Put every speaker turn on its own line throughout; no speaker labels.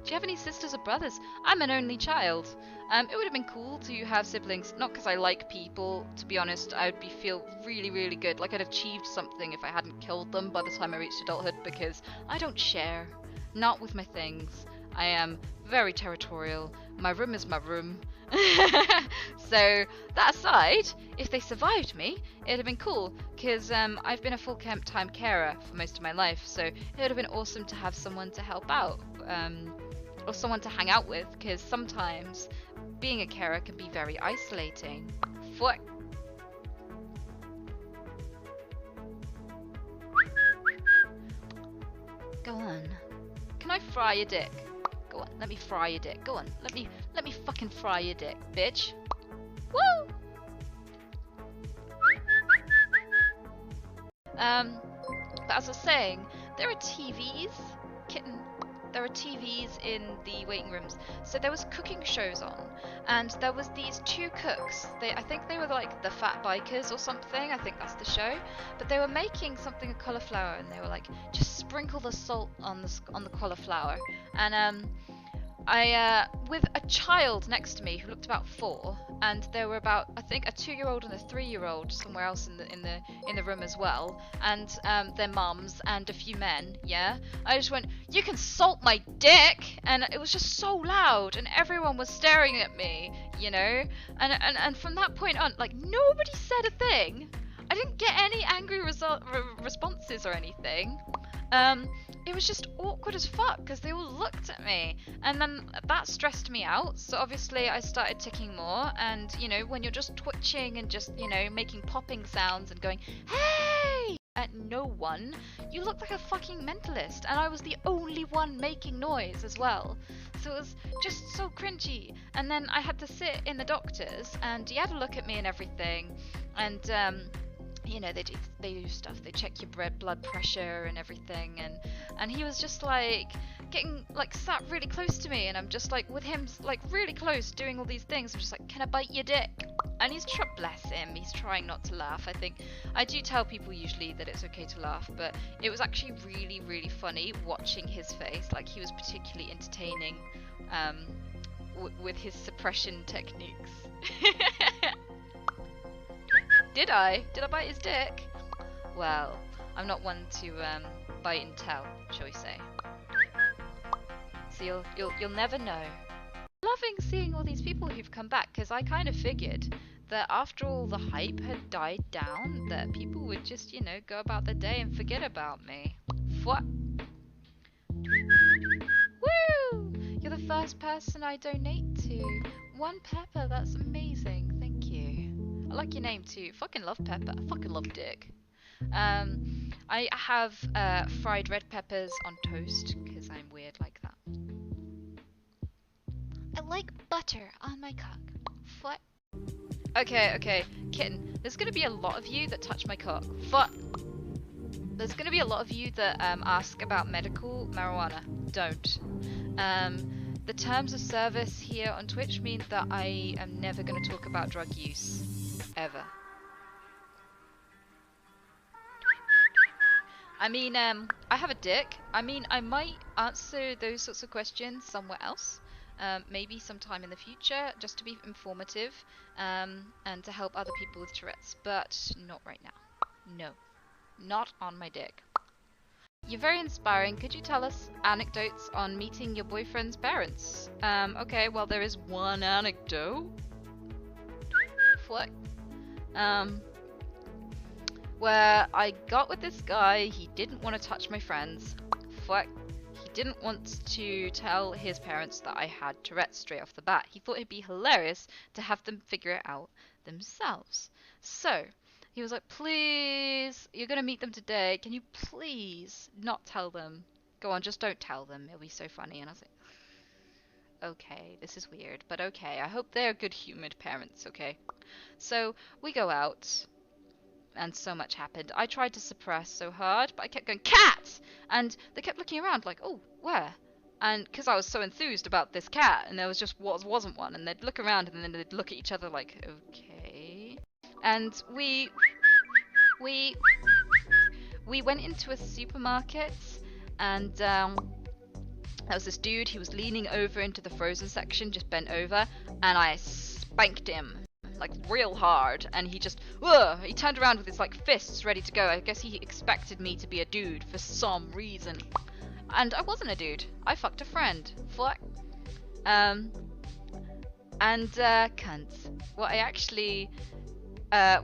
Do you have any sisters or brothers? I'm an only child. It would have been cool to have siblings, not because I like people, to be honest. I would feel really, really good, like I'd achieved something if I hadn't killed them by the time I reached adulthood, because I don't share. Not with my things. I am very territorial. My room is my room. So, that aside, if they survived me, it'd have been cool, because I've been a full-time carer for most of my life, so it would have been awesome to have someone to help out, or someone to hang out with, because sometimes being a carer can be very isolating. Fuck. Go on. Can I fry your dick? Go on, let me fry your dick. Go on, let me fucking fry your dick, bitch. Woo! But as I was saying, there are TVs, kitten. There are TVs in the waiting rooms. So there was cooking shows on, and there was these two cooks. I think they were like the Fat Bikers or something. I think that's the show. But they were making something of cauliflower, and they were like, just sprinkle the salt on the cauliflower. And I with a child next to me who looked about 4, and there were about, I think, a 2-year-old and a 3-year-old somewhere else in the room as well, and their mums and a few men. Yeah, I just went, "You can salt my dick," and it was just so loud, and everyone was staring at me, you know, and from that point on, like, nobody said a thing. I didn't get any angry responses or anything. It was just awkward as fuck because they all looked at me, and then that stressed me out. So obviously I started ticking more, and you know, when you're just twitching and just, you know, making popping sounds and going, "Hey!" at no one, you look like a fucking mentalist, and I was the only one making noise as well. So it was just so cringy. And then I had to sit in the doctor's, and he had a look at me and everything, and you know, they do stuff. They check your blood pressure and everything, and he was just like getting like sat really close to me, and I'm just like with him like really close doing all these things. I'm just like, "Can I bite your dick?" And bless him, he's trying not to laugh. I think I do tell people usually that it's okay to laugh, but it was actually really, really funny watching his face. Like, he was particularly entertaining with his suppression techniques. Did I bite his dick? Well, I'm not one to bite and tell, shall we say. So you'll never know. Loving seeing all these people who've come back, because I kind of figured that after all the hype had died down, that people would just, you know, go about their day and forget about me. What? Woo! You're the first person I donate to. 1 pepper, that's amazing. Thank you. I like your name too. Fucking love pepper. I fucking love dick. I have fried red peppers on toast because I'm weird like that. I like butter on my cock. What? Okay, kitten. There's gonna be a lot of you that touch my cock. What? There's gonna be a lot of you that ask about medical marijuana. Don't. The terms of service here on Twitch mean that I am never gonna talk about drug use. Ever. I mean, I have a dick. I mean, I might answer those sorts of questions somewhere else. Maybe sometime in the future, just to be informative, and to help other people with Tourette's, but not right now. No. Not on my dick. You're very inspiring. Could you tell us anecdotes on meeting your boyfriend's parents? Okay, well, there is one anecdote. What? Where I got with this guy, he didn't want to touch my friends. Fuck. He didn't want to tell his parents that I had Tourette straight off the bat. He thought it'd be hilarious to have them figure it out themselves. So, he was like, "Please, you're gonna meet them today. Can you please not tell them? Go on, just don't tell them. It'll be so funny." And I was like, okay, this is weird, but okay. I hope they're good-humored parents, okay? So, we go out, and so much happened. I tried to suppress so hard, but I kept going, "Cat!" And they kept looking around like, "Oh, where?" And because I was so enthused about this cat, and there was just wasn't one, and they'd look around, and then they'd look at each other like, okay. And we went into a supermarket, and There was this dude, he was leaning over into the frozen section, just bent over, and I spanked him, like real hard, and he just, he turned around with his like fists ready to go. I guess he expected me to be a dude for some reason. And I wasn't a dude. I fucked a friend. Fuck. Cunts.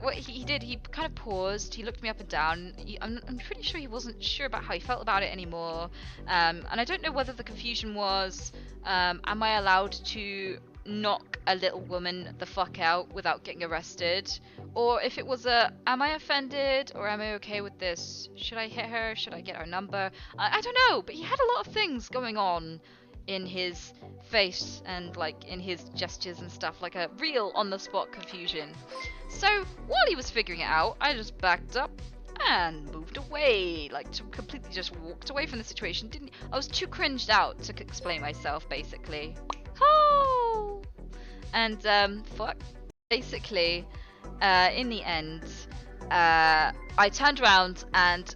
What he did, he kind of paused, he looked me up and down. I'm pretty sure he wasn't sure about how he felt about it anymore. And I don't know whether the confusion was, am I allowed to knock a little woman the fuck out without getting arrested? Or if it was am I offended, or am I okay with this? Should I hit her? Should I get her number? I don't know, but he had a lot of things going on in his face and like in his gestures and stuff, like a real on the spot confusion. So while he was figuring it out, I just backed up and moved away, like completely just walked away from the situation. I was too cringed out to explain myself, basically. Oh, and fuck. Basically, in the end, I turned around and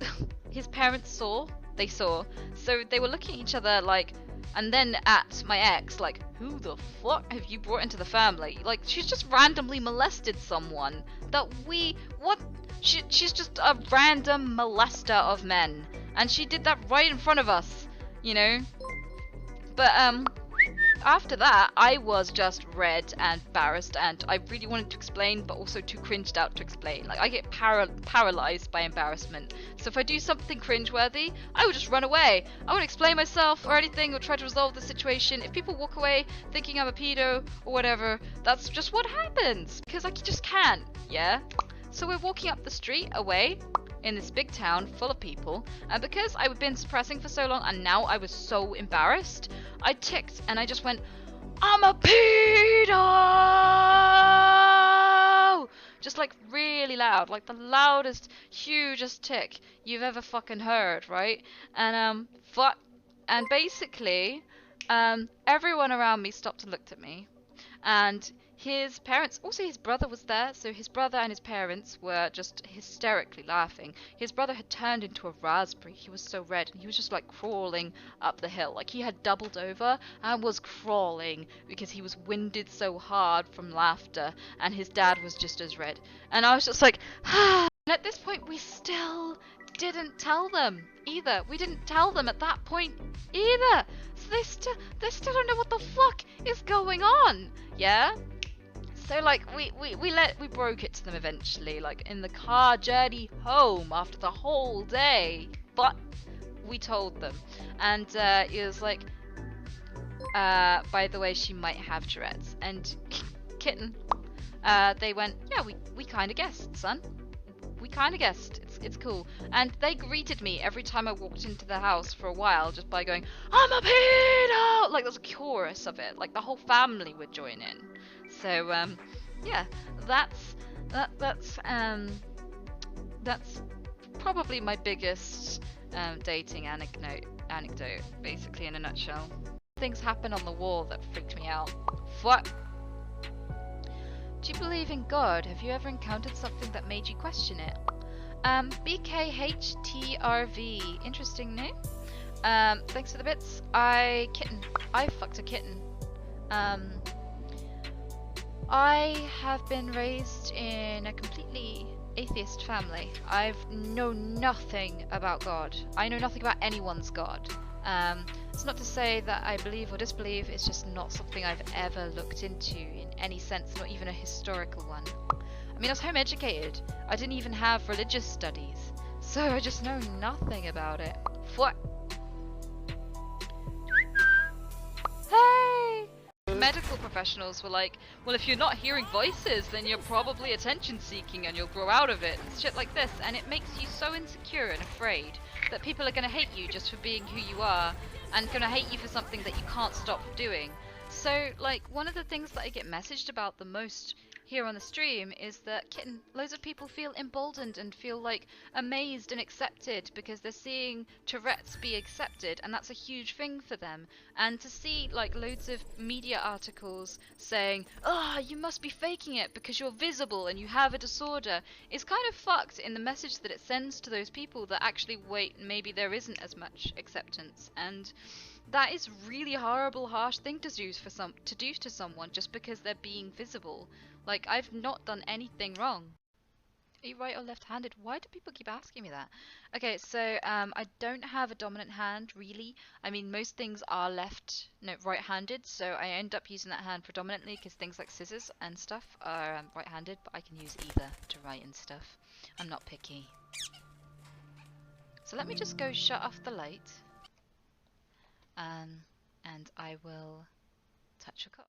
his parents saw. So they were looking at each other like. And then at my ex, like, who the fuck have you brought into the family? Like, she's just randomly molested someone she's just a random molester of men. And she did that right in front of us, you know? But, after that, I was just red and embarrassed, and I really wanted to explain, but also too cringed out to explain. Like, I get paralyzed by embarrassment. So if I do something cringeworthy, I would just run away. I wouldn't explain myself or anything, or try to resolve the situation. If people walk away thinking I'm a pedo or whatever, that's just what happens. Because I just can't, yeah? So we're walking up the street away in this big town full of people, and because I've been suppressing for so long and now I was so embarrassed, I ticked and I just went, I'm a pedo! Just like really loud, like the loudest, hugest tick you've ever fucking heard, right? And and basically, everyone around me stopped and looked at me, and his parents, also his brother was there, so his brother and his parents were just hysterically laughing. His brother had turned into a raspberry. He was so red, and he was just like crawling up the hill. Like he had doubled over and was crawling because he was winded so hard from laughter, and his dad was just as red. And I was just like, ah. And at this point, we still didn't tell them either. We didn't tell them at that point either. So they still don't know what the fuck is going on. Yeah? So like we broke it to them eventually, like in the car journey home after the whole day. But we told them, and it was like, by the way, she might have Tourette's. And kitten, they went, yeah, we kind of guessed, son. We kind of guessed. It's cool. And they greeted me every time I walked into the house for a while, just by going, I'm a pedo! Like there's a chorus of it. Like the whole family would join in. So yeah, that's probably my biggest dating anecdote, basically, in a nutshell. Things happen on the wall that freaked me out. What? Do you believe in God? Have you ever encountered something that made you question it? BKHTRV. Interesting name. Thanks for the bits. I fucked a kitten. I have been raised in a completely atheist family. I know nothing about God. I know nothing about anyone's God. It's not to say that I believe or disbelieve, it's just not something I've ever looked into in any sense, not even a historical one. I mean, I was home educated. I didn't even have religious studies, so I just know nothing about it. What? Hey! Medical professionals were like, well, if you're not hearing voices, then you're probably attention seeking and you'll grow out of it and shit like this, and it makes you so insecure and afraid that people are going to hate you just for being who you are and going to hate you for something that you can't stop doing. So, like, one of the things that I get messaged about the most here on the stream is that loads of people feel emboldened and feel like amazed and accepted because they're seeing Tourette's be accepted, and that's a huge thing for them. And to see like loads of media articles saying, oh, you must be faking it because you're visible and you have a disorder, is kind of fucked in the message that it sends to those people that actually, wait, maybe there isn't as much acceptance. And That is really horrible, harsh thing to do to someone just because they're being visible. Like, I've not done anything wrong. Are you right or left-handed? Why do people keep asking me that? Okay, so I don't have a dominant hand really. I mean, most things are no, right-handed, so I end up using that hand predominantly because things like scissors and stuff are right-handed, but I can use either to write and stuff. I'm not picky. So let me just go shut off the light, and I will touch a cup.